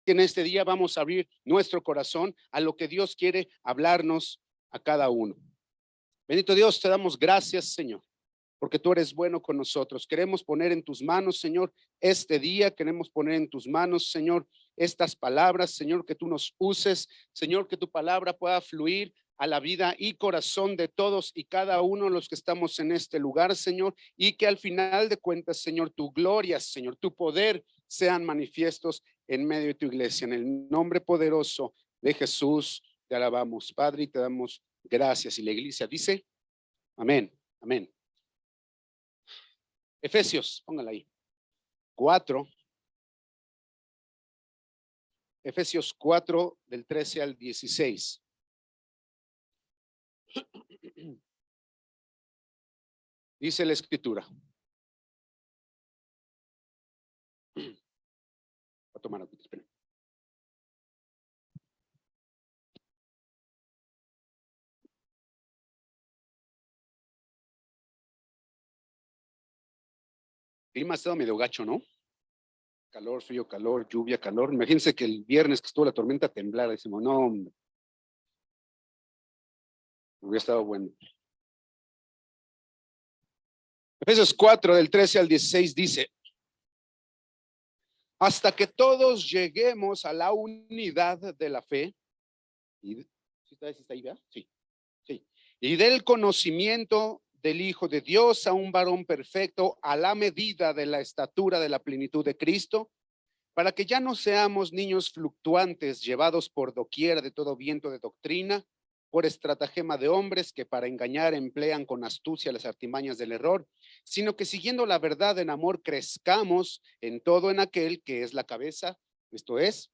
que en este día vamos a abrir nuestro corazón a lo que Dios quiere hablarnos a cada uno. Bendito Dios, te damos gracias, Señor, porque tú eres bueno con nosotros. Queremos poner en tus manos, Señor, este día. Queremos poner en tus manos, Señor, estas palabras, Señor, que tú nos uses, Señor, que tu palabra pueda fluir a la vida y corazón de todos y cada uno de los que estamos en este lugar, Señor, y que al final de cuentas, Señor, tu gloria, Señor, tu poder sean manifiestos en medio de tu iglesia. En el nombre poderoso de Jesús, te alabamos, Padre, y te damos gracias. Y la iglesia dice, amén, amén. Efesios, póngala ahí, 4. Efesios 4, del 13 al 16. Dice la escritura. Voy a tomar agua, espera. El clima ha estado medio gacho, ¿no? Calor, frío, calor, lluvia, calor. Imagínense que el viernes que estuvo la tormenta temblar, decimos, no, hombre, hubiera estado bueno. Efesios 4, del 13 al 16 dice, hasta que todos lleguemos a la unidad de la fe. ¿Sí está ahí, ¿verdad? Sí, sí. Y del conocimiento del Hijo de Dios, a un varón perfecto, a la medida de la estatura de la plenitud de Cristo, para que ya no seamos niños fluctuantes, llevados por doquier de todo viento de doctrina, por estratagema de hombres que para engañar emplean con astucia las artimañas del error, sino que siguiendo la verdad en amor crezcamos en todo en aquel que es la cabeza, esto es,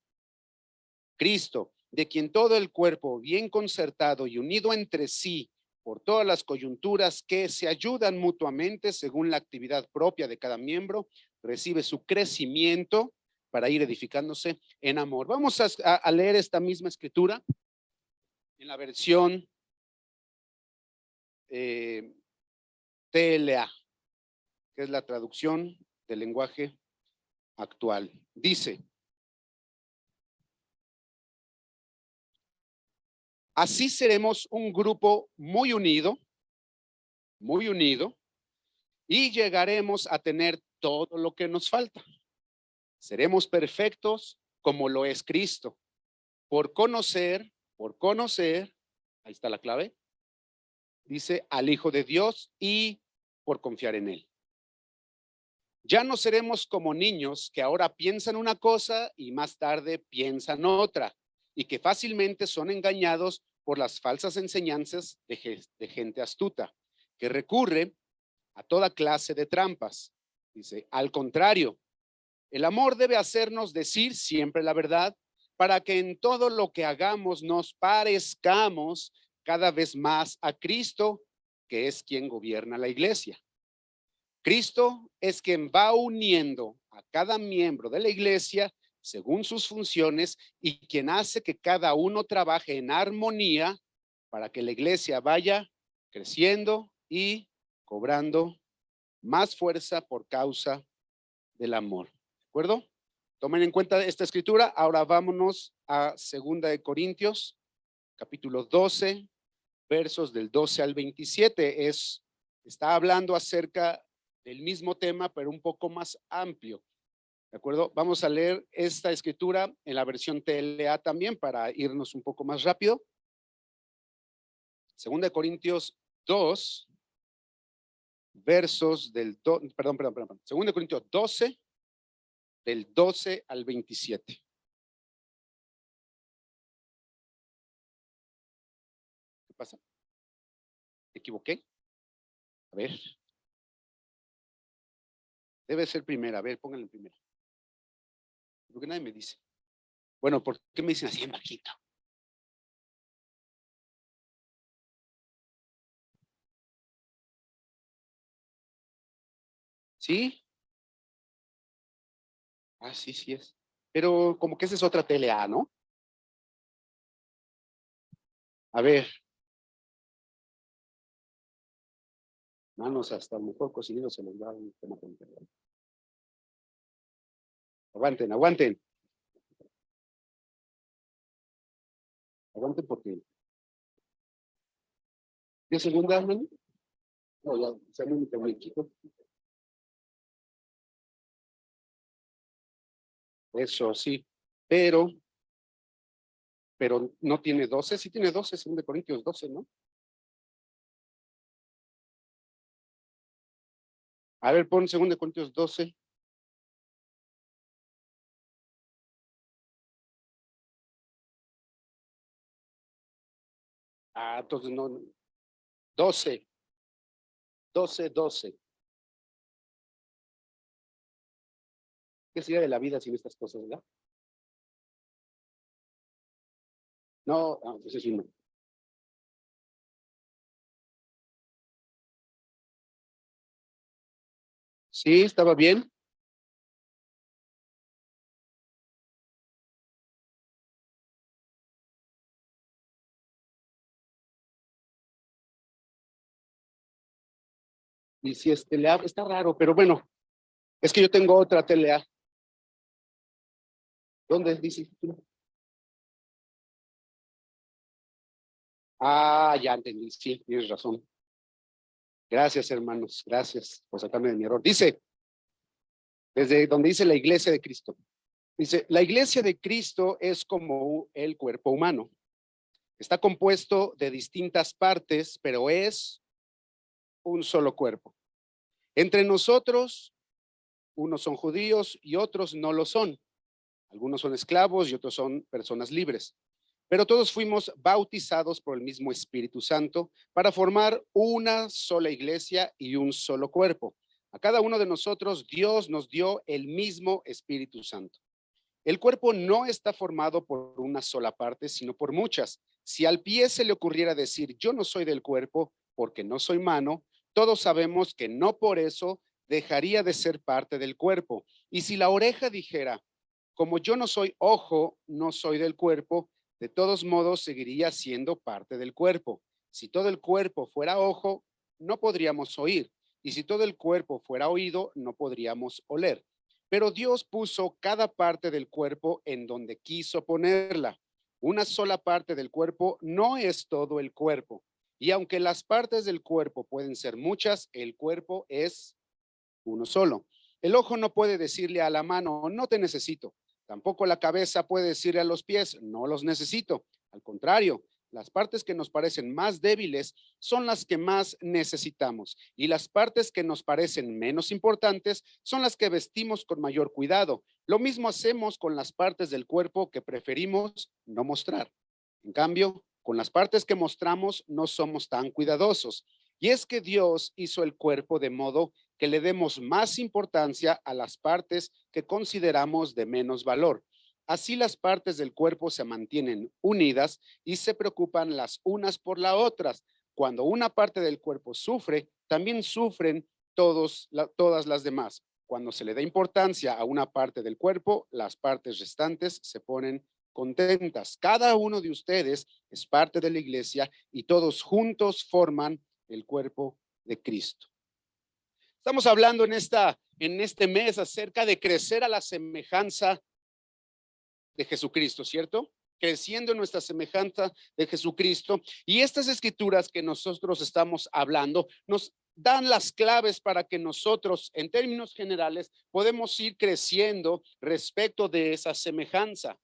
Cristo, de quien todo el cuerpo, bien concertado y unido entre sí por todas las coyunturas que se ayudan mutuamente según la actividad propia de cada miembro, recibe su crecimiento para ir edificándose en amor. Vamos a leer esta misma escritura en la versión TLA, que es la traducción del lenguaje actual. Dice, así seremos un grupo muy unido, y llegaremos a tener todo lo que nos falta. Seremos perfectos como lo es Cristo, por conocer, ahí está la clave, dice al Hijo de Dios y por confiar en Él. Ya no seremos como niños que ahora piensan una cosa y más tarde piensan otra, y que fácilmente son engañados por las falsas enseñanzas de gente astuta, que recurre a toda clase de trampas. Dice, al contrario, el amor debe hacernos decir siempre la verdad para que en todo lo que hagamos nos parezcamos cada vez más a Cristo, que es quien gobierna la iglesia. Cristo es quien va uniendo a cada miembro de la iglesia según sus funciones y quien hace que cada uno trabaje en armonía para que la iglesia vaya creciendo y cobrando más fuerza por causa del amor. ¿De acuerdo? Tomen en cuenta esta escritura. Ahora vámonos a 2 de Corintios, capítulo 12, versos del 12 al 27. Está hablando acerca del mismo tema, pero un poco más amplio. ¿De acuerdo? Vamos a leer esta escritura en la versión TLA también para irnos un poco más rápido. 2 de Corintios 2, versos del 2 de Corintios 12, del 12 al 27. ¿Qué pasa? ¿Me equivoqué? A ver. Debe ser primera. A ver, pónganle en primera. Porque nadie me dice. Bueno, ¿por qué me dicen así en bajito? ¿Sí? Ah, sí, sí es. Pero como que esa es otra TLA, ¿no? A ver. Manos, hasta el mejor cocinero se les va un tema con perdón. Aguanten, aguanten. aguante porque 10 segundos, hermano. No, ya, se me chico. Eso sí, pero no tiene 12, sí tiene 12, 2 Corintios 12, ¿no? A ver, pon 2 Corintios 12. Ah, entonces no. 12, 12, 12. ¿Qué sería de la vida sin estas cosas, verdad? No, entonces sí no. Sí, estaba bien. Y si es TLA, está raro, pero bueno, es que yo tengo otra TLA. ¿Dónde dice? Ah, ya entendí, sí, tienes razón. Gracias, hermanos, gracias por sacarme de mi error. Dice, desde donde dice la iglesia de Cristo. Dice, la iglesia de Cristo es como el cuerpo humano. Está compuesto de distintas partes, pero es un solo cuerpo. Entre nosotros, unos son judíos y otros no lo son. Algunos son esclavos y otros son personas libres. Pero todos fuimos bautizados por el mismo Espíritu Santo para formar una sola iglesia y un solo cuerpo. A cada uno de nosotros Dios nos dio el mismo Espíritu Santo. El cuerpo no está formado por una sola parte, sino por muchas. Si al pie se le ocurriera decir, yo no soy del cuerpo porque no soy mano, todos sabemos que no por eso dejaría de ser parte del cuerpo. Y si la oreja dijera, como yo no soy ojo, no soy del cuerpo, de todos modos seguiría siendo parte del cuerpo. Si todo el cuerpo fuera ojo, no podríamos oír. Y si todo el cuerpo fuera oído, no podríamos oler. Pero Dios puso cada parte del cuerpo en donde quiso ponerla. Una sola parte del cuerpo no es todo el cuerpo. Y aunque las partes del cuerpo pueden ser muchas, el cuerpo es uno solo. El ojo no puede decirle a la mano, no te necesito. Tampoco la cabeza puede decirle a los pies, no los necesito. Al contrario, las partes que nos parecen más débiles son las que más necesitamos y las partes que nos parecen menos importantes son las que vestimos con mayor cuidado. Lo mismo hacemos con las partes del cuerpo que preferimos no mostrar. En cambio, con las partes que mostramos no somos tan cuidadosos. Y es que Dios hizo el cuerpo de modo que le demos más importancia a las partes que consideramos de menos valor. Así las partes del cuerpo se mantienen unidas y se preocupan las unas por las otras. Cuando una parte del cuerpo sufre, también sufren todas las demás. Cuando se le da importancia a una parte del cuerpo, las partes restantes se ponen contentas. Cada uno de ustedes es parte de la iglesia y todos juntos forman el cuerpo de Cristo. Estamos hablando en este mes acerca de crecer a la semejanza de Jesucristo, ¿cierto? Creciendo en nuestra semejanza de Jesucristo. Y estas escrituras que nosotros estamos hablando nos dan las claves para que nosotros, en términos generales, podemos ir creciendo respecto de esa semejanza.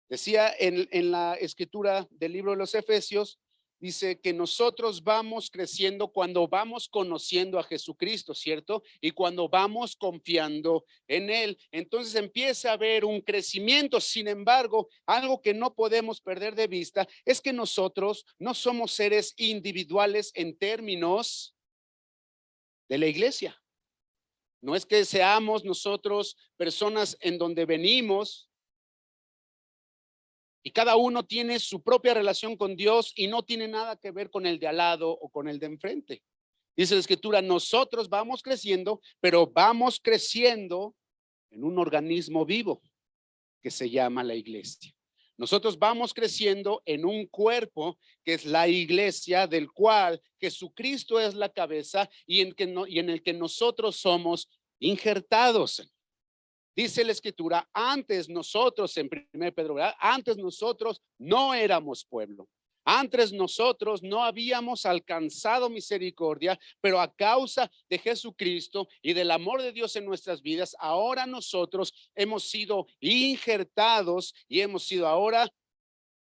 Decía en la escritura del libro de los Efesios, dice que nosotros vamos creciendo cuando vamos conociendo a Jesucristo, ¿cierto? Y cuando vamos confiando en Él. Entonces empieza a haber un crecimiento. Sin embargo, algo que no podemos perder de vista es que nosotros no somos seres individuales en términos de la iglesia. No es que seamos nosotros personas en donde venimos y cada uno tiene su propia relación con Dios y no tiene nada que ver con el de al lado o con el de enfrente. Dice la escritura, nosotros vamos creciendo, pero vamos creciendo en un organismo vivo que se llama la iglesia. Nosotros vamos creciendo en un cuerpo que es la iglesia, del cual Jesucristo es la cabeza y en el que nosotros somos injertados. Dice la escritura, antes nosotros, en 1 Pedro, ¿verdad? Antes nosotros no éramos pueblo. Antes nosotros no habíamos alcanzado misericordia, pero a causa de Jesucristo y del amor de Dios en nuestras vidas, ahora nosotros hemos sido injertados y hemos sido ahora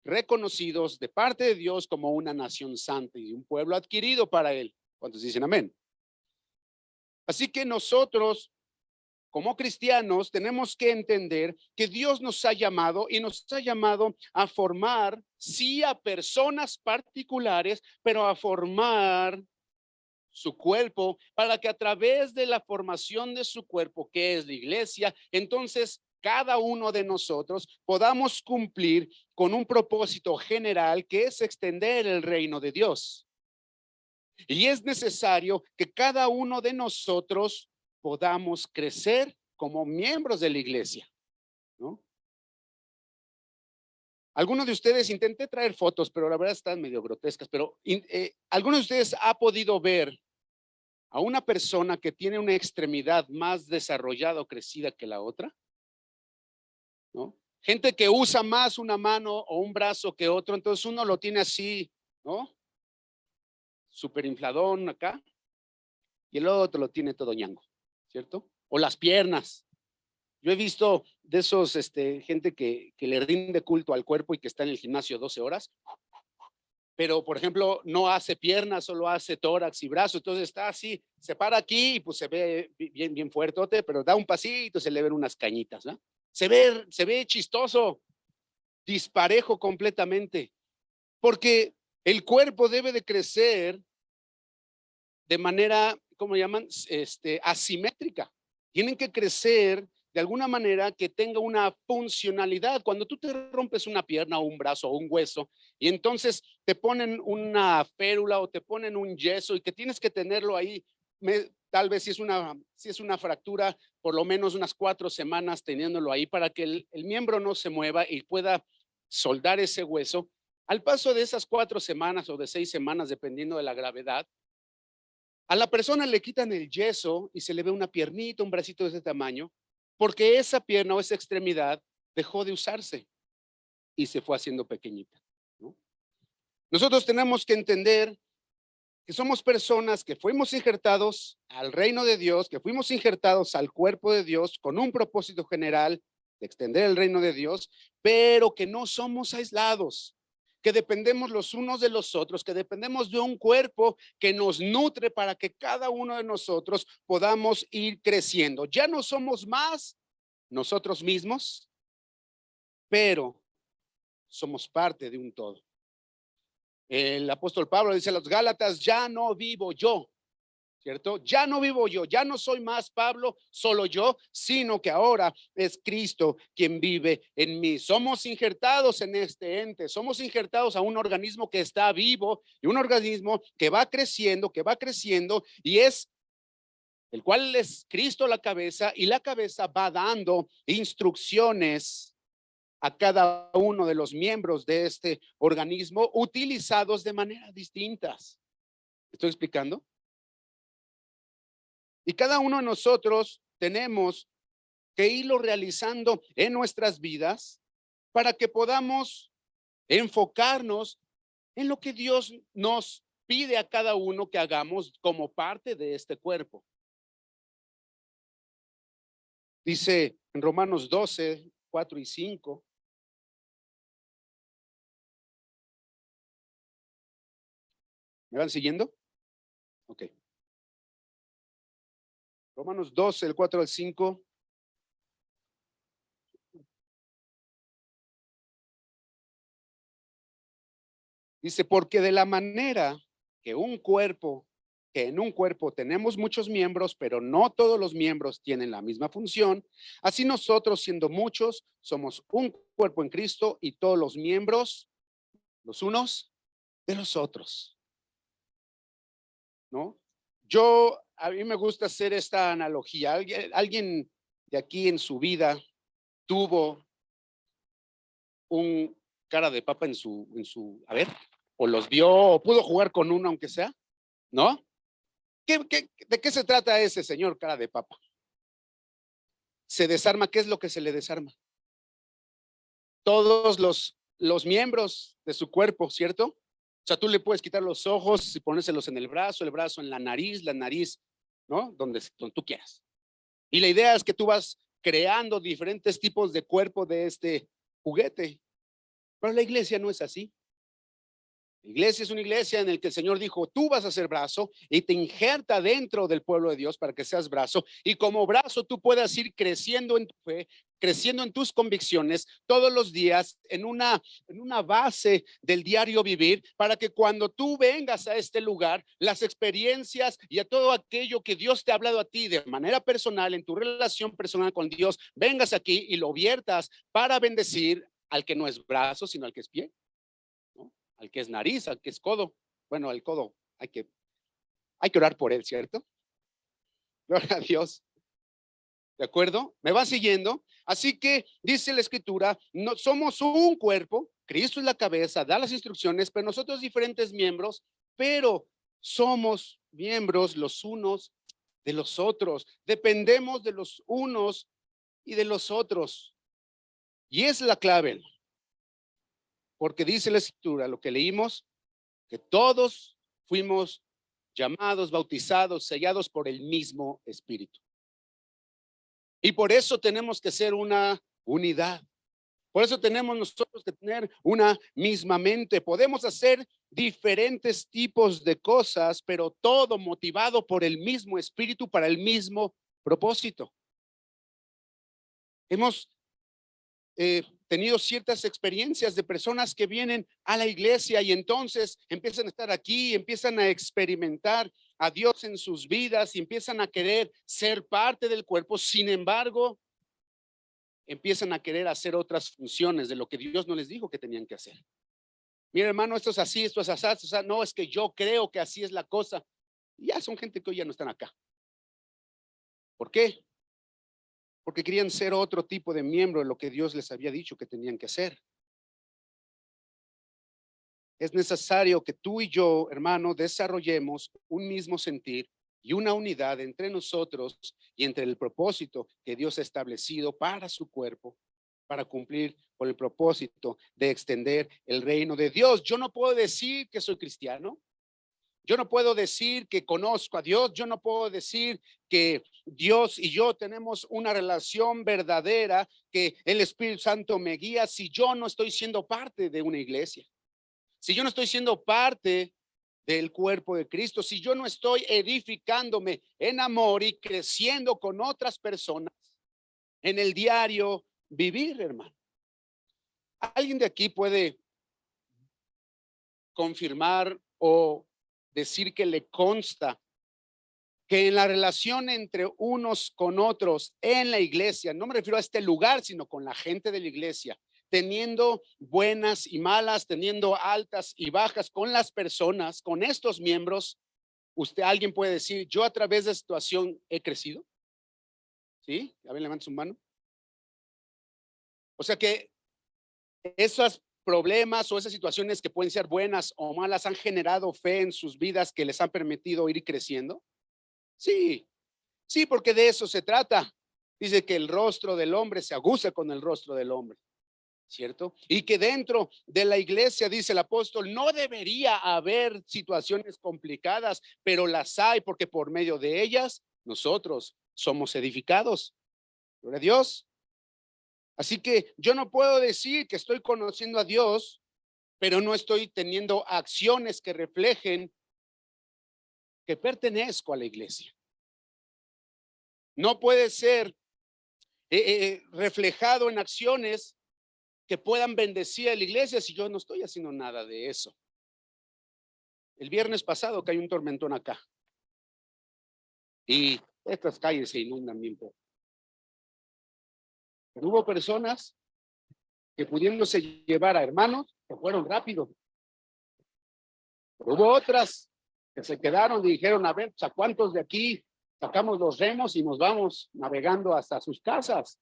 reconocidos de parte de Dios como una nación santa y un pueblo adquirido para Él. ¿Cuántos dicen amén? Así que nosotros, como cristianos, tenemos que entender que Dios nos ha llamado y nos ha llamado a formar, sí, a personas particulares, pero a formar su cuerpo para que a través de la formación de su cuerpo, que es la iglesia, entonces cada uno de nosotros podamos cumplir con un propósito general que es extender el reino de Dios. Y es necesario que cada uno de nosotros podamos crecer como miembros de la iglesia, ¿no? Algunos de ustedes, intenté traer fotos, pero la verdad están medio grotescas, pero algunos de ustedes ha podido ver a una persona que tiene una extremidad más desarrollada o crecida que la otra, ¿no? Gente que usa más una mano o un brazo que otro, entonces uno lo tiene así, ¿no? Súper infladón acá, y el otro lo tiene todo ñango, ¿cierto? O las piernas. Yo he visto de esos, gente que le rinde culto al cuerpo y que está en el gimnasio 12 horas, pero por ejemplo no hace piernas, solo hace tórax y brazo, entonces está así, se para aquí y pues se ve bien fuertote, pero da un pasito, se le ven unas cañitas, ¿no? Se ve chistoso, disparejo completamente, porque el cuerpo debe de crecer de manera, ¿cómo llaman? Asimétrica. Tienen que crecer de alguna manera que tenga una funcionalidad. Cuando tú te rompes una pierna o un brazo o un hueso y entonces te ponen una férula o te ponen un yeso y que tienes que tenerlo ahí, tal vez si es una fractura, por lo menos unas 4 semanas teniéndolo ahí para que el miembro no se mueva y pueda soldar ese hueso. Al paso de esas 4 semanas o de 6 semanas, dependiendo de la gravedad, a la persona le quitan el yeso y se le ve una piernita, un bracito de ese tamaño, porque esa pierna o esa extremidad dejó de usarse y se fue haciendo pequeñita, ¿no? Nosotros tenemos que entender que somos personas que fuimos injertados al reino de Dios, que fuimos injertados al cuerpo de Dios con un propósito general de extender el reino de Dios, pero que no somos aislados, que dependemos los unos de los otros, que dependemos de un cuerpo que nos nutre para que cada uno de nosotros podamos ir creciendo. Ya no somos más nosotros mismos, pero somos parte de un todo. El apóstol Pablo dice a los Gálatas, ya no vivo yo, ¿cierto? Ya no vivo yo, ya no soy más Pablo, solo yo, sino que ahora es Cristo quien vive en mí. Somos injertados en este ente, somos injertados a un organismo que está vivo y un organismo que va creciendo y es el cual es Cristo la cabeza y la cabeza va dando instrucciones a cada uno de los miembros de este organismo utilizados de maneras distintas. ¿Estoy explicando? Y cada uno de nosotros tenemos que irlo realizando en nuestras vidas para que podamos enfocarnos en lo que Dios nos pide a cada uno que hagamos como parte de este cuerpo. Dice en Romanos 12, 4 y 5. ¿Me van siguiendo? Ok. Romanos 12, el 4 al 5. Dice, porque de la manera que en un cuerpo tenemos muchos miembros, pero no todos los miembros tienen la misma función, así nosotros, siendo muchos, somos un cuerpo en Cristo y todos los miembros, los unos de los otros, ¿no? A mí me gusta hacer esta analogía. Alguien de aquí en su vida tuvo un cara de papa a ver, o los vio, o pudo jugar con uno, aunque sea, ¿no? ¿De qué se trata ese señor cara de papa? se desarma, ¿qué es lo que se le desarma? Todos los miembros de su cuerpo, ¿cierto? O sea, tú le puedes quitar los ojos y ponérselos en el brazo en la nariz, ¿no? Donde tú quieras. Y la idea es que tú vas creando diferentes tipos de cuerpo de este juguete. Pero la iglesia no es así. La iglesia es una iglesia en la que el Señor dijo, tú vas a ser brazo y te injerta dentro del pueblo de Dios para que seas brazo. Y como brazo tú puedas ir creciendo en tu fe, creciendo en tus convicciones todos los días en una base del diario vivir para que cuando tú vengas a este lugar, las experiencias y a todo aquello que Dios te ha hablado a ti de manera personal, en tu relación personal con Dios, vengas aquí y lo viertas para bendecir al que no es brazo, sino al que es pie, ¿no? Al que es nariz, al que es codo. Bueno, el codo hay que orar por él, ¿cierto? Gloria a Dios. ¿De acuerdo? ¿Me va siguiendo? Así que dice la escritura, no somos un cuerpo, Cristo es la cabeza, da las instrucciones, pero nosotros diferentes miembros, pero somos miembros los unos de los otros, dependemos de los unos y de los otros. Y es la clave, porque dice la escritura, lo que leímos, que todos fuimos llamados, bautizados, sellados por el mismo Espíritu. Y por eso tenemos que ser una unidad. Por eso tenemos nosotros que tener una misma mente. Podemos hacer diferentes tipos de cosas, pero todo motivado por el mismo Espíritu para el mismo propósito. Hemos tenido ciertas experiencias de personas que vienen a la iglesia y entonces empiezan a estar aquí, empiezan a experimentar a Dios en sus vidas y empiezan a querer ser parte del cuerpo. Sin embargo, empiezan a querer hacer otras funciones de lo que Dios no les dijo que tenían que hacer. Mira, hermano, esto es así, esto es así, o sea, no, es que yo creo que así es la cosa. Y ya son gente que hoy ya no están acá. ¿Por qué? Porque querían ser otro tipo de miembro de lo que Dios les había dicho que tenían que hacer. Es necesario que tú y yo, hermano, desarrollemos un mismo sentir y una unidad entre nosotros y entre el propósito que Dios ha establecido para su cuerpo, para cumplir con el propósito de extender el reino de Dios. Yo no puedo decir que soy cristiano. Yo no puedo decir que conozco a Dios. Yo no puedo decir que Dios y yo tenemos una relación verdadera, que el Espíritu Santo me guía, si yo no estoy siendo parte de una iglesia. Si yo no estoy siendo parte del cuerpo de Cristo, si yo no estoy edificándome en amor y creciendo con otras personas en el diario vivir, hermano. ¿Alguien de aquí puede confirmar o decir que le consta que en la relación entre unos con otros en la iglesia, no me refiero a este lugar, sino con la gente de la iglesia, teniendo buenas y malas, teniendo altas y bajas con las personas, con estos miembros, alguien puede decir, yo a través de esta situación he crecido? ¿Sí? A ver, levanta su mano. O sea que esos problemas o esas situaciones que pueden ser buenas o malas han generado fe en sus vidas que les han permitido ir creciendo. Sí, sí, porque de eso se trata. Dice que el rostro del hombre se aguza con el rostro del hombre, ¿cierto? Y que dentro de la iglesia, dice el apóstol, no debería haber situaciones complicadas, pero las hay porque por medio de ellas nosotros somos edificados. Gloria a Dios. Así que yo no puedo decir que estoy conociendo a Dios, pero no estoy teniendo acciones que reflejen que pertenezco a la iglesia. No puede ser reflejado en acciones que puedan bendecir a la iglesia si yo no estoy haciendo nada de eso. El viernes pasado cayó un tormentón acá y estas calles se inundan bien poco. Pero hubo personas que pudiéndose llevar a hermanos que fueron rápido. Pero hubo otras que se quedaron y dijeron, a ver, ¿a cuántos de aquí sacamos los remos y nos vamos navegando hasta sus casas?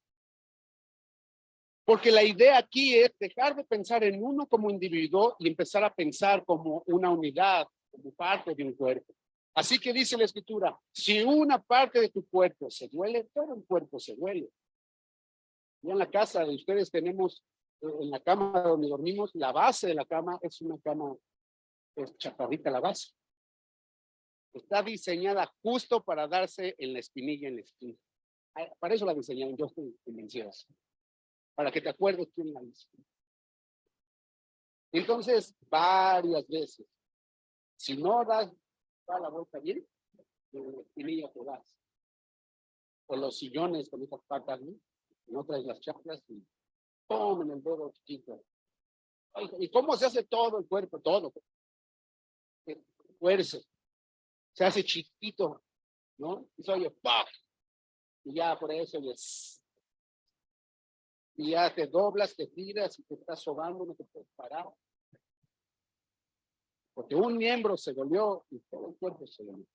Porque la idea aquí es dejar de pensar en uno como individuo y empezar a pensar como una unidad, como parte de un cuerpo. Así que dice la escritura, si una parte de tu cuerpo se duele, todo el cuerpo se duele. Ya en la casa de ustedes tenemos, en la cama donde dormimos, la base de la cama es una cama, es chaparrita la base. Está diseñada justo para darse en la espinilla, en la esquina. Para eso la diseñaron, yo estoy convencido. Para que te acuerdes quién la hizo. Entonces, varias veces, si no das la vuelta bien, en la espinilla te das. O los sillones con esas patas, ¿no? No traes las chaplas y ¡pum! En el dedo chiquito. ¿Y cómo se hace todo el cuerpo? Todo. Fuerza. Se hace chiquito, ¿no? Y se oye ¡paf! Y ya por eso es. Y ya te doblas, te tiras y te estás sobando, no te puedes parar. Porque un miembro se dolió y todo el cuerpo se dolió.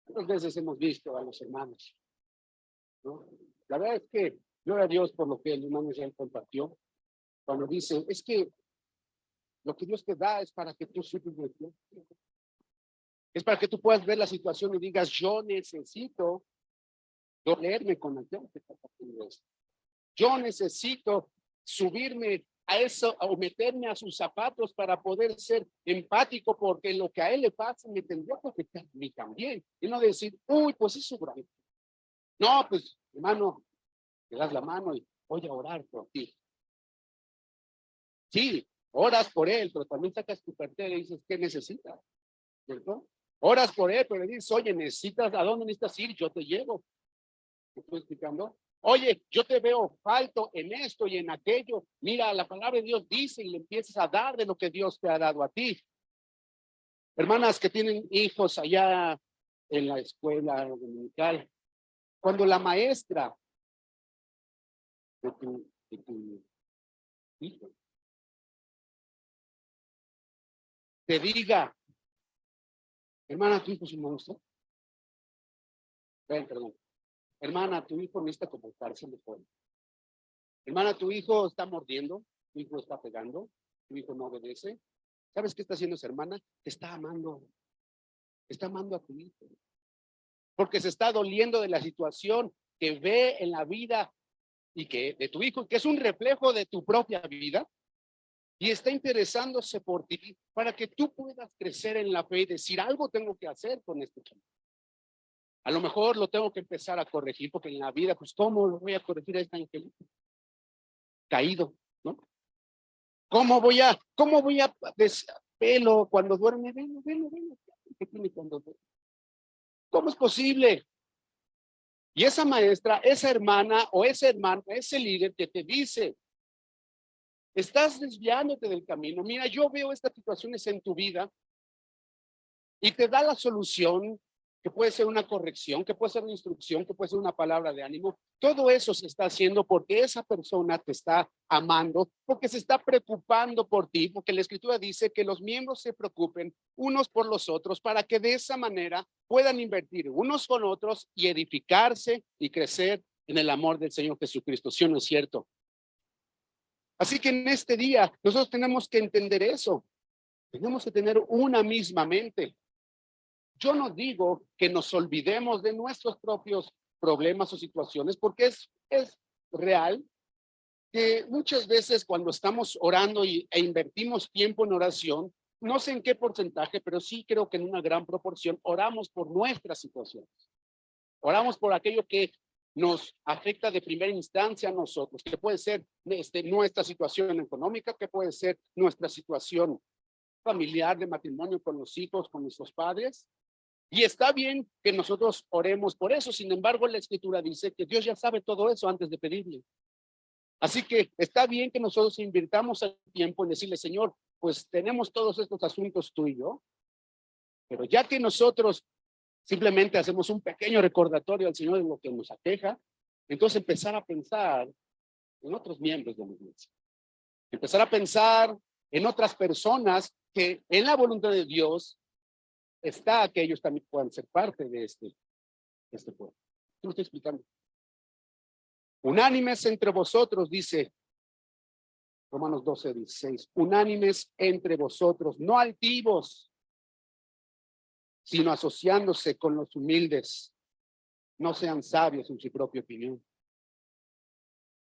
Muchas veces hemos visto a los hermanos, ¿no? La verdad es que gloria a Dios por lo que el hermano Israel compartió, cuando dice, es que lo que Dios te da es para que tú suples de Dios. Es para que tú puedas ver la situación y digas, yo necesito dolerme con aquel que está pasando esto. Yo necesito subirme a eso o meterme a sus zapatos para poder ser empático, porque lo que a él le pasa me tendría que afectar a mí también. Y no decir, uy, pues es su grande. No, pues, hermano, te das la mano y voy a orar por ti. Sí, oras por él, pero también sacas tu cartera y dices, ¿qué necesitas? ¿Cierto? Oras por él, pero le dices, oye, necesitas, ¿a dónde necesitas ir? Yo te llevo. ¿Me estoy explicando? Oye, yo te veo falto en esto y en aquello. Mira, la palabra de Dios dice y le empiezas a dar de lo que Dios te ha dado a ti. Hermanas que tienen hijos allá en la escuela dominical, cuando la maestra de tu hijo te diga, hermana, tu hijo es un monstruo. Perdón. Hermana, tu hijo necesita comportarse mejor. Hermana, tu hijo está mordiendo, tu hijo está pegando, tu hijo no obedece. ¿Sabes qué está haciendo esa hermana? Te está amando. Está amando a tu hijo. Porque se está doliendo de la situación que ve en la vida y que de tu hijo, que es un reflejo de tu propia vida. Y está interesándose por ti para que tú puedas crecer en la fe y decir, algo tengo que hacer con este chico. A lo mejor lo tengo que empezar a corregir, porque en la vida, pues, ¿cómo lo voy a corregir a este angelito caído, ¿no? ¿Cómo voy a pelo cuando duerme? Velo. ¿Qué tiene cuando duerme? ¿Cómo es posible? Y esa maestra, esa hermana o ese hermano, ese líder que te dice, estás desviándote del camino. Mira, yo veo estas situaciones en tu vida y te da la solución, que puede ser una corrección, que puede ser una instrucción, que puede ser una palabra de ánimo. Todo eso se está haciendo porque esa persona te está amando, porque se está preocupando por ti, porque la escritura dice que los miembros se preocupen unos por los otros para que de esa manera puedan invertir unos con otros y edificarse y crecer en el amor del Señor Jesucristo. ¿Sí o no es cierto? Así que en este día nosotros tenemos que entender eso. Tenemos que tener una misma mente. Yo no digo que nos olvidemos de nuestros propios problemas o situaciones, porque es real que muchas veces cuando estamos orando e invertimos tiempo en oración, no sé en qué porcentaje, pero sí creo que en una gran proporción oramos por nuestras situaciones. Oramos por aquello que nos afecta de primera instancia a nosotros, que puede ser nuestra situación económica, que puede ser nuestra situación familiar, de matrimonio con los hijos, con nuestros padres. Y está bien que nosotros oremos por eso. Sin embargo, la escritura dice que Dios ya sabe todo eso antes de pedirle. Así que está bien que nosotros invirtamos el tiempo en decirle, Señor, pues tenemos todos estos asuntos tú y yo, pero ya que nosotros simplemente hacemos un pequeño recordatorio al Señor de lo que nos aqueja, entonces empezar a pensar en otros miembros de la iglesia. Empezar a pensar en otras personas que en la voluntad de Dios está que ellos también puedan ser parte de este pueblo. ¿Qué me estoy explicando? Unánimes entre vosotros, dice Romanos 12:16. Unánimes entre vosotros, no altivos, sino asociándose con los humildes. No sean sabios en su propia opinión.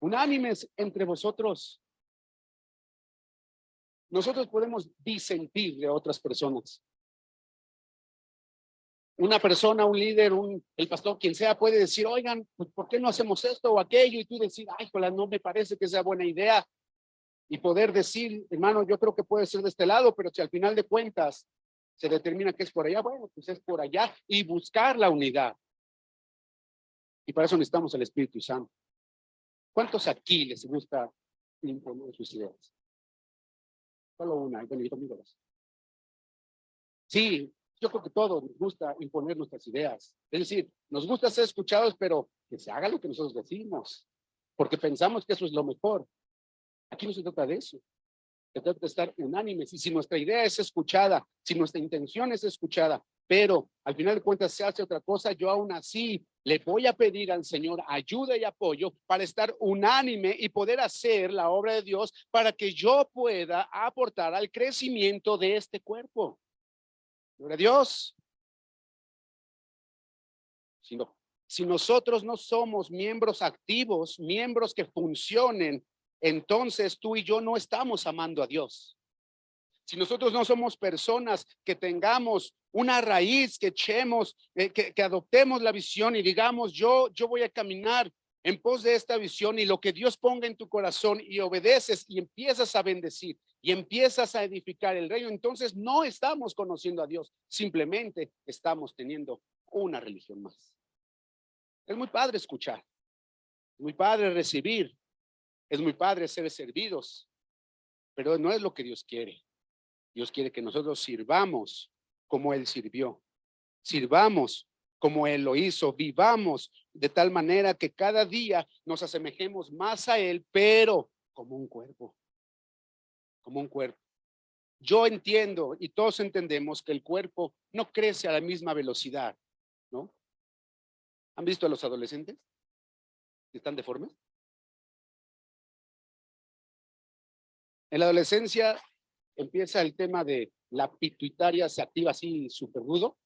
Unánimes entre vosotros. Nosotros podemos disentir de otras personas. Una persona, un líder, el pastor, quien sea, puede decir, oigan, pues, ¿por qué no hacemos esto o aquello? Y tú decir, ay, joder, no me parece que sea buena idea. Y poder decir, hermano, yo creo que puede ser de este lado, pero si al final de cuentas se determina que es por allá, bueno, pues es por allá. Y buscar la unidad. Y para eso necesitamos el Espíritu Santo. ¿Cuántos aquí les gusta imponer sus ideas? Solo una, bueno, yo conmigo dos. Sí, yo creo que todos nos gusta imponer nuestras ideas. Es decir, nos gusta ser escuchados, pero que se haga lo que nosotros decimos, porque pensamos que eso es lo mejor. Aquí no se trata de eso. Se trata de estar unánimes. Y si nuestra idea es escuchada, si nuestra intención es escuchada, pero al final de cuentas se hace otra cosa, yo aún así le voy a pedir al Señor ayuda y apoyo para estar unánime y poder hacer la obra de Dios para que yo pueda aportar al crecimiento de este cuerpo. Gloria a Dios. Si nosotros no somos miembros activos, miembros que funcionen, entonces tú y yo no estamos amando a Dios. Si nosotros no somos personas que tengamos una raíz, que echemos, que adoptemos la visión y digamos, yo voy a caminar en pos de esta visión y lo que Dios ponga en tu corazón y obedeces y empiezas a bendecir y empiezas a edificar el reino, entonces no estamos conociendo a Dios, simplemente estamos teniendo una religión más. Es muy padre escuchar, es muy padre recibir, es muy padre ser servidos, pero no es lo que Dios quiere. Dios quiere que nosotros sirvamos como Él sirvió, sirvamos como Él lo hizo, vivamos de tal manera que cada día nos asemejemos más a Él, pero como un cuerpo, como un cuerpo. Yo entiendo y todos entendemos que el cuerpo no crece a la misma velocidad, ¿no? ¿Han visto a los adolescentes que están deformes? En la adolescencia empieza el tema de la pituitaria, se activa así súper rudo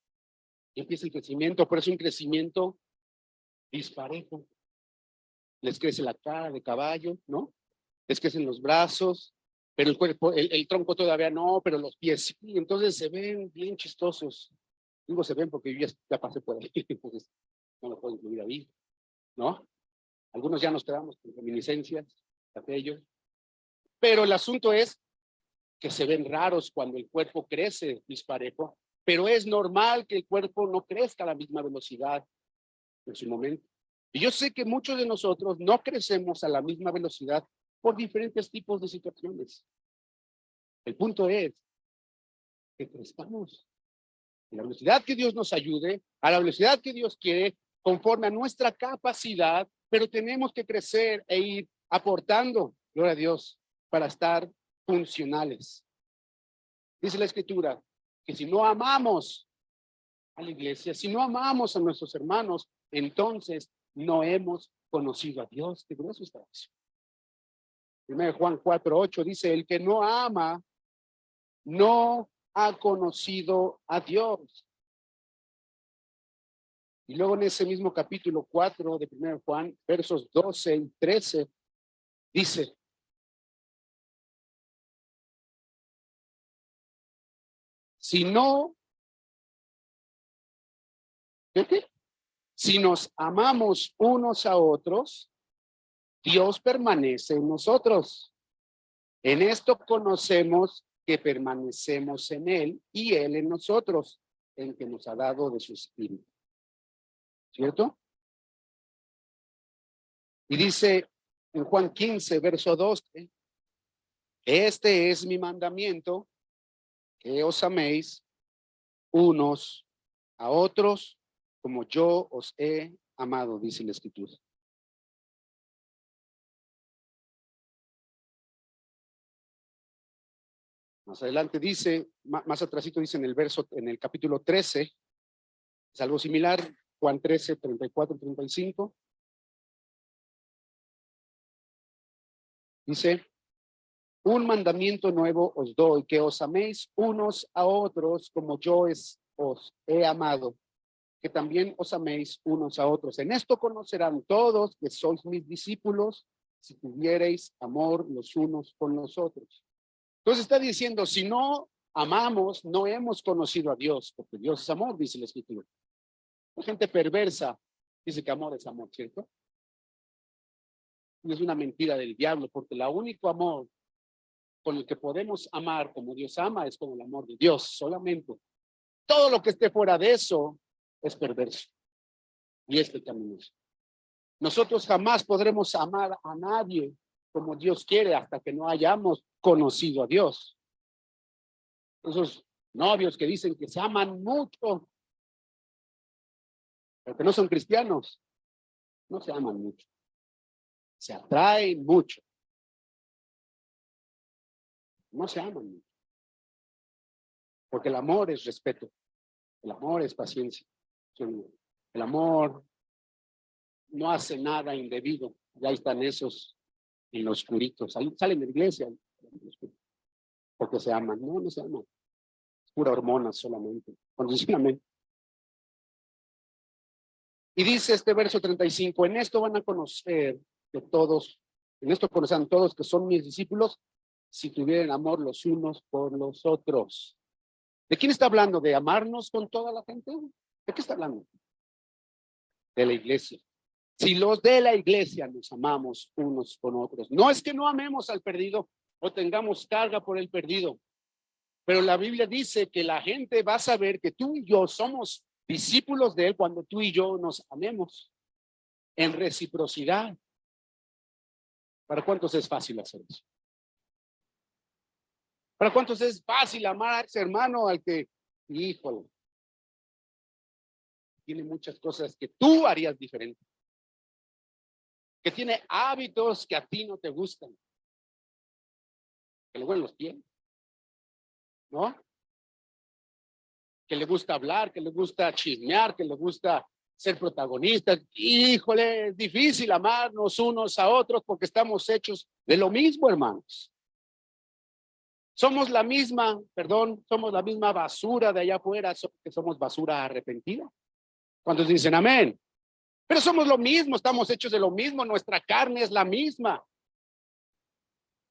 y empieza el crecimiento, pero es un crecimiento disparejo. Les crece la cara de caballo, ¿no? Les crecen los brazos, pero el cuerpo, el tronco todavía no, pero los pies sí. Entonces se ven bien chistosos. Digo se ven porque yo ya pasé por ahí, entonces no lo puedo incluir ahí, ¿no? Algunos ya nos quedamos con reminiscencias, aquello. Pero el asunto es que se ven raros cuando el cuerpo crece disparejo, pero es normal que el cuerpo no crezca a la misma velocidad en su momento. Y yo sé que muchos de nosotros no crecemos a la misma velocidad por diferentes tipos de situaciones. El punto es que crezcamos a la velocidad que Dios nos ayude, a la velocidad que Dios quiere, conforme a nuestra capacidad, pero tenemos que crecer e ir aportando, gloria a Dios, para estar funcionales. Dice la Escritura que si no amamos a la iglesia, si no amamos a nuestros hermanos, entonces no hemos conocido a Dios. Que grueso está eso. 1 Juan 4:8 dice, el que no ama no ha conocido a Dios. Y luego en ese mismo capítulo 4 de 1 Juan, versos 12 y 13, dice, si no, ¿qué? Si nos amamos unos a otros, Dios permanece en nosotros. En esto conocemos que permanecemos en Él y Él en nosotros, en que nos ha dado de su Espíritu. ¿Cierto? Y dice en Juan 15, verso 12, este es mi mandamiento, que os améis unos a otros como yo os he amado, dice la Escritura. Más adelante dice, más atrásito dice en el verso, en el capítulo 13, es algo similar, Juan 13, 34, 35. Dice, un mandamiento nuevo os doy, que os améis unos a otros como yo os he amado, que también os améis unos a otros. En esto conocerán todos que sois mis discípulos, si tuvierais amor los unos con los otros. Entonces está diciendo, si no amamos, no hemos conocido a Dios, porque Dios es amor, dice la Escritura. La gente perversa dice que amor es amor, ¿cierto? Y es una mentira del diablo, porque el único amor con el que podemos amar como Dios ama es con el amor de Dios solamente. Todo lo que esté fuera de eso es perverso y es pecaminoso. Nosotros jamás podremos amar a nadie como Dios quiere hasta que no hayamos conocido a Dios. Esos novios que dicen que se aman mucho, pero que no son cristianos, no se aman mucho. Se atraen mucho. No se aman mucho. Porque el amor es respeto. El amor es paciencia. El amor no hace nada indebido. Ya están esos en los oscuritos. Salen de la iglesia porque se aman. No, no se aman. Es pura hormona solamente. Condicionamiento. Y dice este verso 35, en esto van a conocer que todos, en esto conocerán todos que son mis discípulos, si tuvieran amor los unos por los otros. ¿De quién está hablando? ¿De amarnos con toda la gente? ¿De qué está hablando? De la iglesia. Si los de la iglesia nos amamos unos con otros, no es que no amemos al perdido o tengamos carga por el perdido, pero la Biblia dice que la gente va a saber que tú y yo somos discípulos de él cuando tú y yo nos amemos en reciprocidad. ¿Para cuántos es fácil hacer eso? ¿Para cuántos es fácil amar a ese hermano al que, híjole, tiene muchas cosas que tú harías diferente? Que tiene hábitos que a ti no te gustan. Que le huelen los pies, ¿no? Que le gusta hablar, que le gusta chismear, que le gusta ser protagonista. Híjole, es difícil amarnos unos a otros porque estamos hechos de lo mismo, hermanos. Somos la misma basura de allá afuera, que somos basura arrepentida. ¿Cuántos dicen amén? Pero somos lo mismo, estamos hechos de lo mismo, nuestra carne es la misma.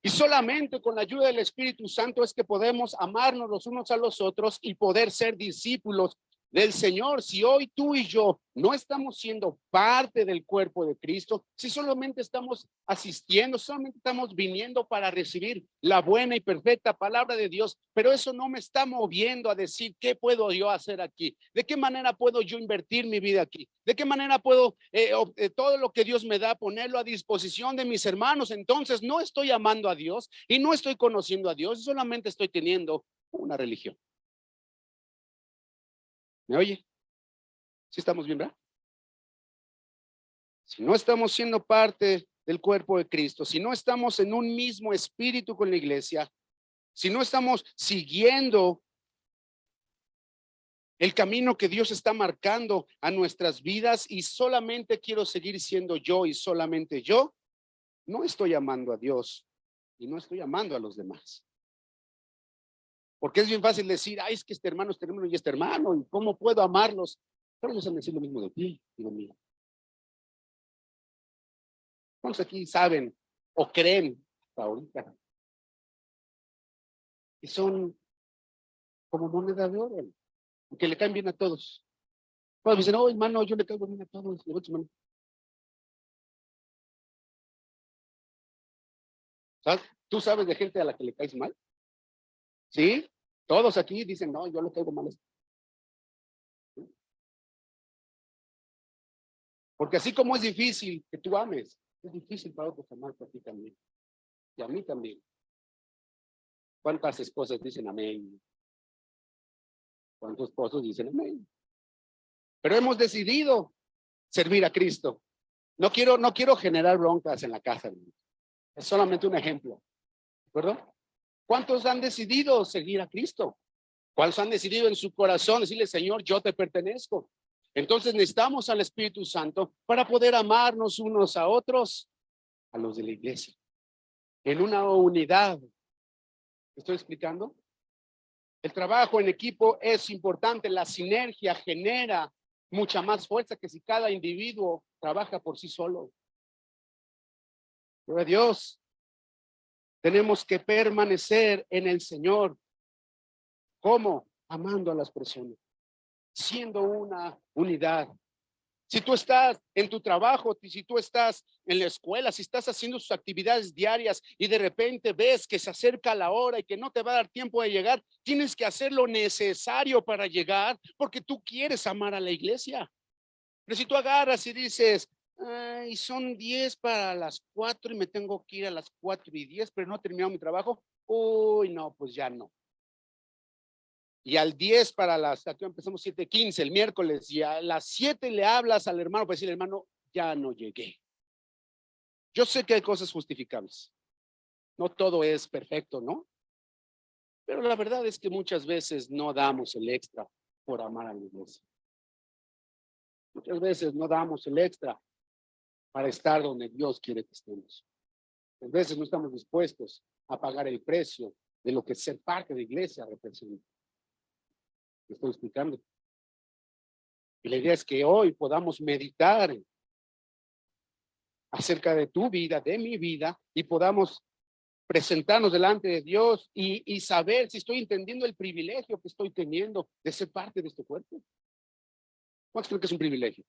Y solamente con la ayuda del Espíritu Santo es que podemos amarnos los unos a los otros y poder ser discípulos del Señor. Si hoy tú y yo no estamos siendo parte del cuerpo de Cristo, si solamente estamos asistiendo, solamente estamos viniendo para recibir la buena y perfecta palabra de Dios, pero eso no me está moviendo a decir qué puedo yo hacer aquí, de qué manera puedo yo invertir mi vida aquí, de qué manera puedo todo lo que Dios me da ponerlo a disposición de mis hermanos. Entonces no estoy amando a Dios y no estoy conociendo a Dios, solamente estoy teniendo una religión. ¿Me oye? ¿Sí estamos bien, verdad? Si no estamos siendo parte del cuerpo de Cristo, si no estamos en un mismo espíritu con la iglesia, si no estamos siguiendo el camino que Dios está marcando a nuestras vidas y solamente quiero seguir siendo yo y solamente yo, no estoy amando a Dios y no estoy amando a los demás. Porque es bien fácil decir, ay, es que este hermano y este hermano, ¿y cómo puedo amarlos? Pero ellos han decir lo mismo de ti y de mí. ¿Cuántos aquí saben o creen hasta ahorita que son como moneda de oro, que le caen bien a todos? Cuando dicen, oh, hermano, yo le caigo bien a todos. ¿Sabes? ¿Tú sabes de gente a la que le caes mal? ¿Sí? Todos aquí dicen, no, yo le caigo mal. Porque así como es difícil que tú ames, es difícil para otros amarte a ti también. Y a mí también. ¿Cuántas esposas dicen amén? ¿Cuántos esposos dicen amén? Pero hemos decidido servir a Cristo. No quiero generar broncas en la casa. Es solamente un ejemplo. ¿De acuerdo? ¿Cuántos han decidido seguir a Cristo? ¿Cuántos han decidido en su corazón decirle, Señor, yo te pertenezco? Entonces necesitamos al Espíritu Santo para poder amarnos unos a otros, a los de la iglesia, en una unidad. ¿Me estoy explicando? El trabajo en equipo es importante, la sinergia genera mucha más fuerza que si cada individuo trabaja por sí solo. Gloria a Dios. Tenemos que permanecer en el Señor. ¿Cómo? Amando a las personas, siendo una unidad. Si tú estás en tu trabajo, si tú estás en la escuela, si estás haciendo sus actividades diarias y de repente ves que se acerca la hora y que no te va a dar tiempo de llegar, tienes que hacer lo necesario para llegar porque tú quieres amar a la iglesia. Pero si tú agarras y dices, ay, son 10 para las 4 y me tengo que ir a las 4:10, pero no he terminado mi trabajo, uy, no, pues ya no. Y al 10 para las, aquí empezamos 7:15 el miércoles, y a las 7 le hablas al hermano para decirle, hermano, ya no llegué. Yo sé que hay cosas justificables. No todo es perfecto, ¿no? Pero la verdad es que muchas veces no damos el extra por amar a la iglesia. Muchas veces no damos el extra para estar donde Dios quiere que estemos. A veces no estamos dispuestos a pagar el precio de lo que ser parte de la iglesia representa. ¿Me estoy explicando? Y la idea es que hoy podamos meditar acerca de tu vida, de mi vida, y podamos presentarnos delante de Dios y saber si estoy entendiendo el privilegio que estoy teniendo de ser parte de este cuerpo. ¿Cuántos creen que es un privilegio?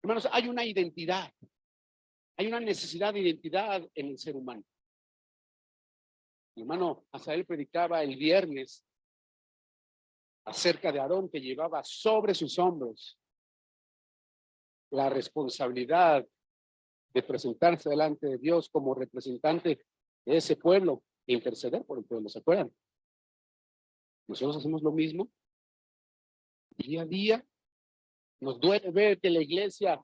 Hermanos, hay una identidad, hay una necesidad de identidad en el ser humano. Mi hermano Asael predicaba el viernes acerca de Aarón, que llevaba sobre sus hombros la responsabilidad de presentarse delante de Dios como representante de ese pueblo e interceder por el pueblo. ¿Se acuerdan? Nosotros hacemos lo mismo día a día. Nos duele ver que la iglesia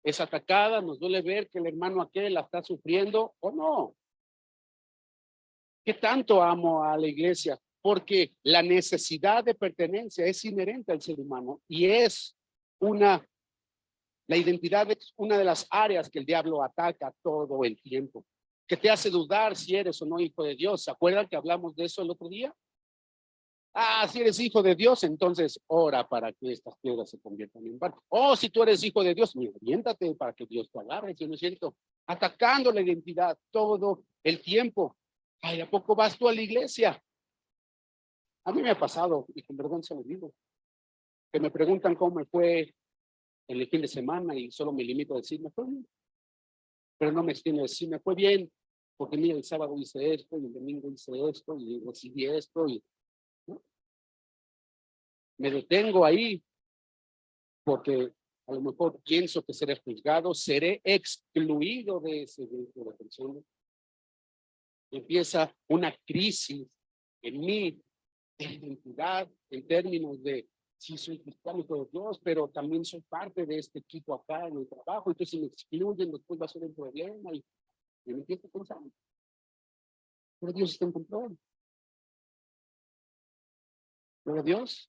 es atacada, nos duele ver que el hermano aquel la está sufriendo o no. ¿Qué tanto amo a la iglesia? Porque la necesidad de pertenencia es inherente al ser humano y es la identidad es una de las áreas que el diablo ataca todo el tiempo, que te hace dudar si eres o no hijo de Dios. ¿Se acuerdan que hablamos de eso el otro día? Si eres hijo de Dios, entonces ora para que estas piedras se conviertan en pan. Si tú eres hijo de Dios, oriéntate para que Dios te agarre, ¿sí no es cierto? Atacando la identidad todo el tiempo. Ay, ¿a poco vas tú a la iglesia? A mí me ha pasado, y con vergüenza lo digo, que me preguntan cómo me fue en el fin de semana y solo me limito a decir, me fue bien. Pero no me extiendo a decir, me fue bien, porque mira, el sábado hice esto, y el domingo hice esto, y recibí esto, y ¿no? Me detengo ahí, porque a lo mejor pienso que seré juzgado, seré excluido de ese grupo de personas. Empieza una crisis en mí de identidad en términos de sí soy cristiano de Dios, pero también soy parte de este equipo acá en el trabajo, entonces si me excluyen después va a ser un problema y me empiezo a pensar, pero Dios está en control. Pero Dios,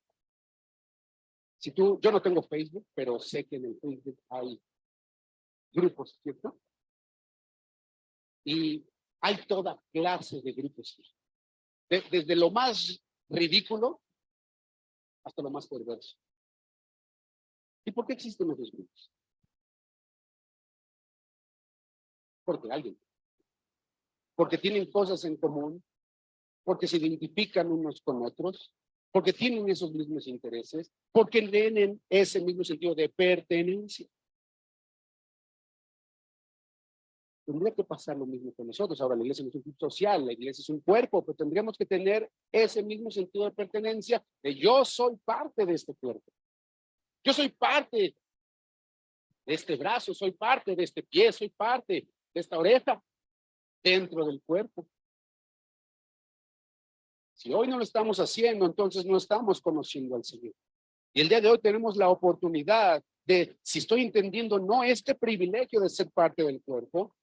si tú, yo no tengo Facebook, pero sé que en el Facebook hay grupos, ¿cierto? Y hay toda clase de grupos, desde lo más ridículo hasta lo más perverso. ¿Y por qué existen esos grupos? Porque alguien, porque tienen cosas en común, porque se identifican unos con otros, porque tienen esos mismos intereses, porque tienen ese mismo sentido de pertenencia. Tendría que pasar lo mismo con nosotros. Ahora la iglesia no es un grupo social, la iglesia es un cuerpo, pero tendríamos que tener ese mismo sentido de pertenencia, de yo soy parte de este cuerpo. Yo soy parte de este brazo, soy parte de este pie, soy parte de esta oreja dentro del cuerpo. Si hoy no lo estamos haciendo, entonces no estamos conociendo al Señor. Y el día de hoy tenemos la oportunidad de, si estoy entendiendo, no este privilegio de ser parte del cuerpo.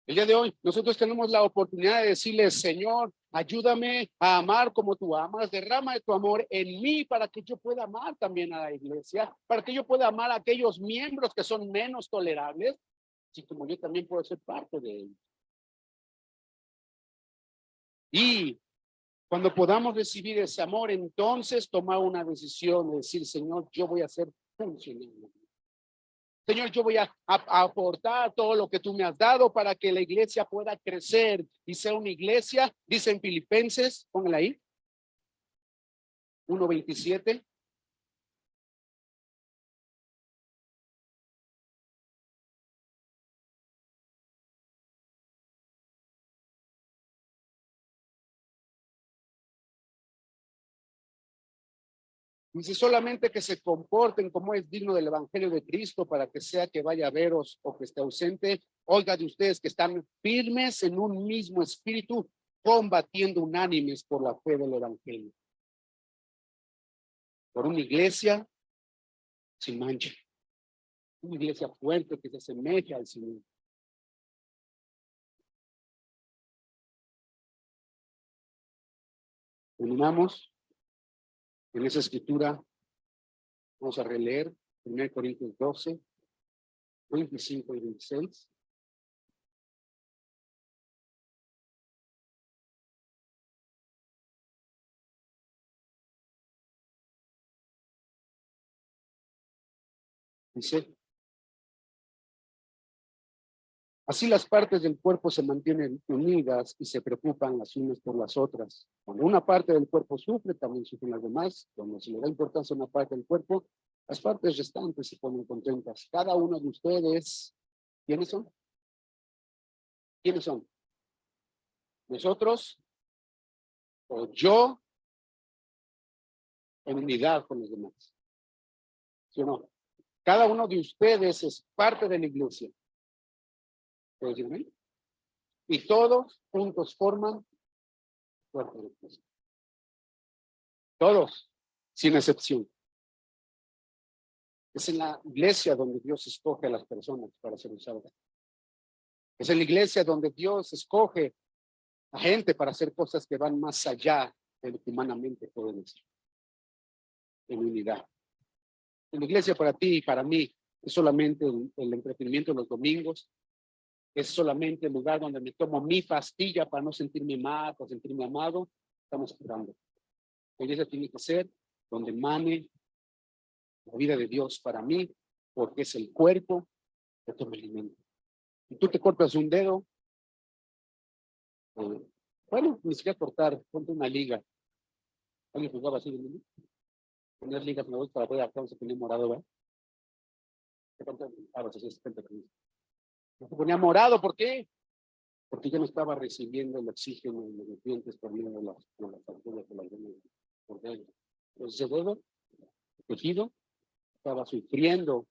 El día de hoy nosotros tenemos la oportunidad de decirle, Señor, ayúdame a amar como tú amas, derrama de tu amor en mí para que yo pueda amar también a la iglesia, para que yo pueda amar a aquellos miembros que son menos tolerables, así como yo también puedo ser parte de ellos. Y cuando podamos recibir ese amor, entonces tomar una decisión de decir, Señor, yo voy a ser funcional. Señor, yo voy a aportar todo lo que tú me has dado para que la iglesia pueda crecer y sea una iglesia, dice en Filipenses, póngala ahí, 1:27. Dice solamente que se comporten como es digno del evangelio de Cristo, para que sea que vaya a veros o que esté ausente, oiga de ustedes que están firmes en un mismo espíritu, combatiendo unánimes por la fe del evangelio. Por una iglesia sin mancha, una iglesia fuerte que se asemeja al Señor. Terminamos en esa escritura. Vamos a releer 1 Corintios 12, 25 y 26. Dice: así las partes del cuerpo se mantienen unidas y se preocupan las unas por las otras. Cuando una parte del cuerpo sufre, también sufren las demás. Cuando se le da importancia a una parte del cuerpo, las partes restantes se ponen contentas. Cada uno de ustedes, ¿quiénes son? ¿Quiénes son? Nosotros o yo en unidad con los demás. ¿Sí o no? Cada uno de ustedes es parte de la iglesia. ¿Puedo decirme? Y todos juntos forman cuerpo de Cristo. Todos, sin excepción. Es en la iglesia donde Dios escoge a las personas para ser usadas. Es en la iglesia donde Dios escoge a gente para hacer cosas que van más allá de lo que humanamente pueden hacer. En unidad. En la iglesia para ti y para mí es solamente el entretenimiento de los domingos. Es solamente el lugar donde me tomo mi pastilla para no sentirme mal, para sentirme amado. Estamos esperando. La iglesia tiene que ser donde emane la vida de Dios para mí, porque es el cuerpo que toma alimento. Si tú te cortas un dedo, bueno, ni siquiera cortar, ponte una liga. ¿Alguien jugaba así de niño? Poner ligas nuevas para poder acá se ponía morado, ¿verdad? Se ponía morado, ¿por qué? Porque ya no estaba recibiendo el oxígeno y los nutrientes por medio de las arterias de las venas por dentro. Entonces ese dedo, el tejido, estaba sufriendo,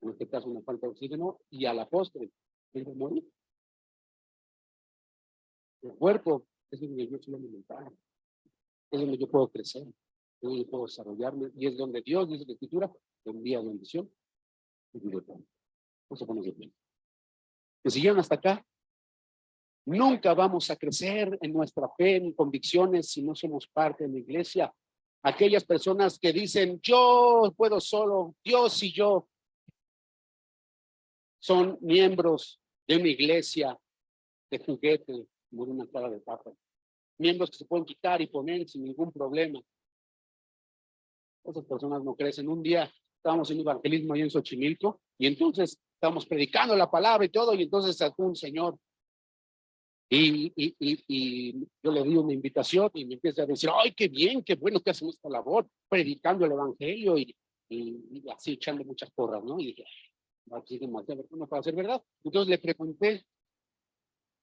en este caso, una falta de oxígeno, y a la postre, él morir. El cuerpo es donde yo soy alimentado, es donde yo puedo crecer, es donde yo puedo desarrollarme, y es donde Dios, dice la Escritura, envía bendición y libertad. No se pone de pie. ¿Me siguieron hasta acá? Nunca vamos a crecer en nuestra fe, en convicciones, si no somos parte de la iglesia. Aquellas personas que dicen, yo puedo solo, Dios y yo, son miembros de una iglesia de juguete, como una cara de papa. Miembros que se pueden quitar y poner sin ningún problema. Esas personas no crecen. Un día estábamos en evangelismo ahí en Xochimilco y entonces estábamos predicando la palabra y todo, y entonces sacó un señor y yo le di una invitación y me empieza a decir, ay, qué bien, qué bueno que hacemos esta labor, predicando el evangelio y así echando muchas porras, ¿no? Y dije, así demasiado bueno para ser verdad. Entonces le pregunté,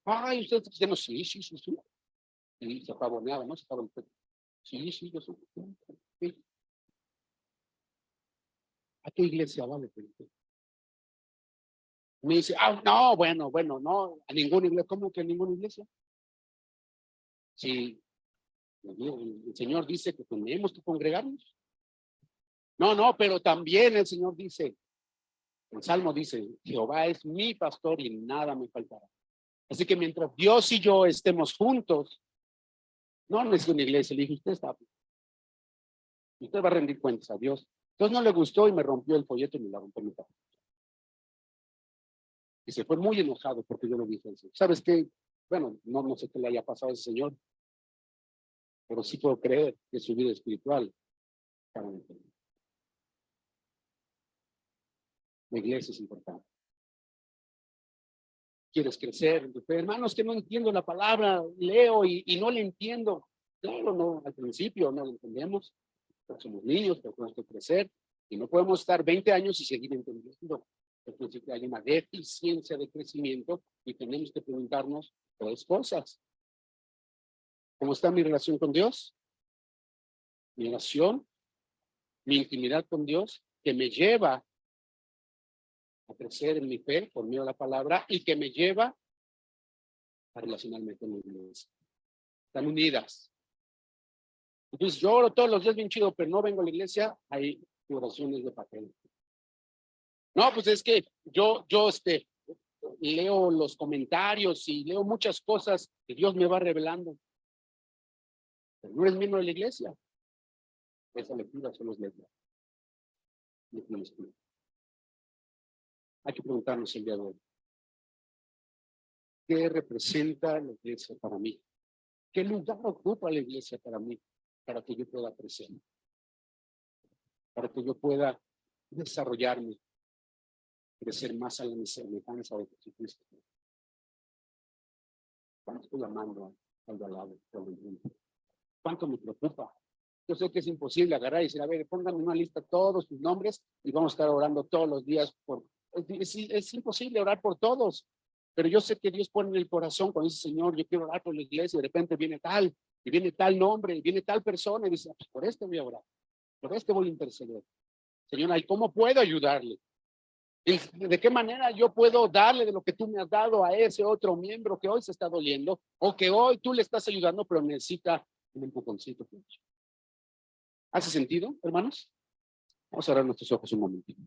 ay, ¿usted es cristiano? Sí, sí, sí, sí. Y se pavoneaba, ¿no? Se estaba sí, sí, yo soy. Sí. ¿A qué iglesia va? Le pregunté. Me dice, ah, no, bueno, bueno, no, a ninguna iglesia. ¿Cómo que a ninguna iglesia? Sí, el Señor dice que tenemos que congregarnos. No, no, pero también el Señor dice, el Salmo dice, Jehová es mi pastor y nada me faltará. Así que mientras Dios y yo estemos juntos, no necesito una iglesia. Le dije, usted va a rendir cuentas a Dios. Entonces no le gustó y me rompió el folleto y me la rompió mi papá. Y se fue muy enojado porque yo le dije eso. ¿Sabes qué? Bueno, no sé qué le haya pasado a ese señor, pero sí puedo creer que su vida espiritual La iglesia es importante. ¿Quieres crecer? Pero, hermanos, que no entiendo la palabra, leo y no le entiendo. Claro, no, al principio no lo entendemos, pero somos niños, pero tenemos que crecer y no podemos estar 20 años y seguir entendiendo. Entonces hay una deficiencia de crecimiento y tenemos que preguntarnos tres cosas. ¿Cómo está mi relación con Dios? Mi oración, mi intimidad con Dios, que me lleva a crecer en mi fe por medio de la palabra y que me lleva a relacionarme con la iglesia. Están unidas. Entonces yo oro todos los días bien chido, pero no vengo a la iglesia, hay oraciones de papel. No, pues es que yo leo los comentarios y leo muchas cosas que Dios me va revelando. Pero no eres miembro de la iglesia. Esa lectura solo es letra. Hay que preguntarnos el día de hoy. ¿Qué representa la iglesia para mí? ¿Qué lugar ocupa la iglesia para mí? Para que yo pueda crecer. Para que yo pueda desarrollarme. Crecer más a la semejanza de Jesucristo. ¿Cuánto estoy amando al de al lado? ¿Cuánto me preocupa? Yo sé que es imposible agarrar y decir, a ver, pónganme una lista todos sus nombres y vamos a estar orando todos los días. Es imposible orar por todos, pero yo sé que Dios pone en el corazón cuando dice, Señor, yo quiero orar por la iglesia, y de repente viene tal, y viene tal nombre, y viene tal persona, y dice, pues por este voy a orar, por este voy a interceder. Señor, ¿y cómo puedo ayudarle? ¿De qué manera yo puedo darle de lo que tú me has dado a ese otro miembro que hoy se está doliendo o que hoy tú le estás ayudando, pero necesita un empujoncito? ¿Hace sentido, hermanos? Vamos a cerrar nuestros ojos un momentito.